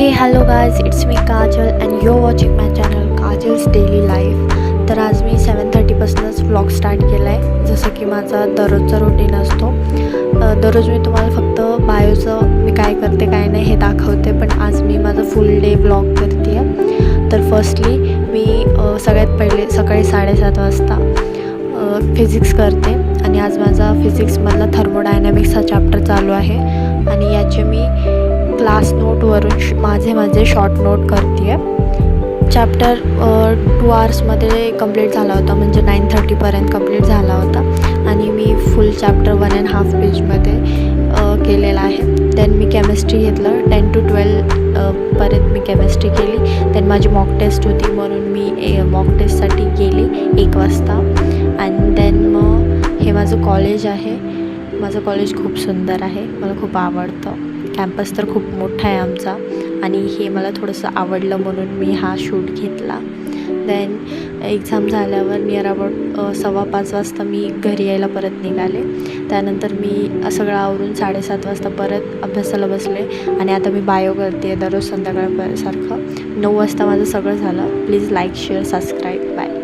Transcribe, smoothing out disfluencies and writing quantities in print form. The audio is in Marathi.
हे hello guys, it's me Kajal and you watching my channel kajals daily life. तर आज मी 7:30पासूनच व्लॉग स्टार्ट केला आहे. जसं की माझा दररोजचा रुटीन असतो. दररोज मी तुम्हाला फक्त बायोचं मी काय करते काय नाही हे दाखवते, पण आज मी माझं फुल डे व्लॉग करते आहे. तर फर्स्टली मी सगळ्यात पहिले सकाळी 7:30 वाजता फिजिक्स करते आणि आज माझा फिजिक्समधला थर्मोडायनॅमिक्सचा चॅप्टर चालू आहे आणि याचे मी क्लास नोटवरून माझे शॉर्ट नोट करते आहे. चॅप्टर 2 आवर्समध्ये कंप्लीट झाला होता, म्हणजे 9:30पर्यंत कंप्लीट झाला होता आणि मी फुल चॅप्टर 1.5 पेजमध्ये केलेला आहे. देन मी केमिस्ट्री घेतलं, 10 to 12 पर्यंत मी केमिस्ट्री केली. देन माझी मॉक टेस्ट होती म्हणून मी मॉक टेस्टसाठी गेली 1 वाजता. अँड देन मग हे माझं कॉलेज आहे. माझं कॉलेज खूप सुंदर आहे, मला खूप आवडतं. कॅम्पस तर खूप मोठा आहे आमचा आणि हे मला थोडंसं आवडलं म्हणून मी हा शूट घेतला. देन एक्झाम झाल्यावर नियर अबाउट 4:15 वाजता मी घरी यायला परत निघाले. त्यानंतर मी सगळं आवरून 7:30 वाजता परत अभ्यासाला बसले आणि आता मी बायो करते आहे दररोज संध्याकाळसारखं. 9 वाजता माझं सगळं झालं. Please like, share, subscribe. Bye.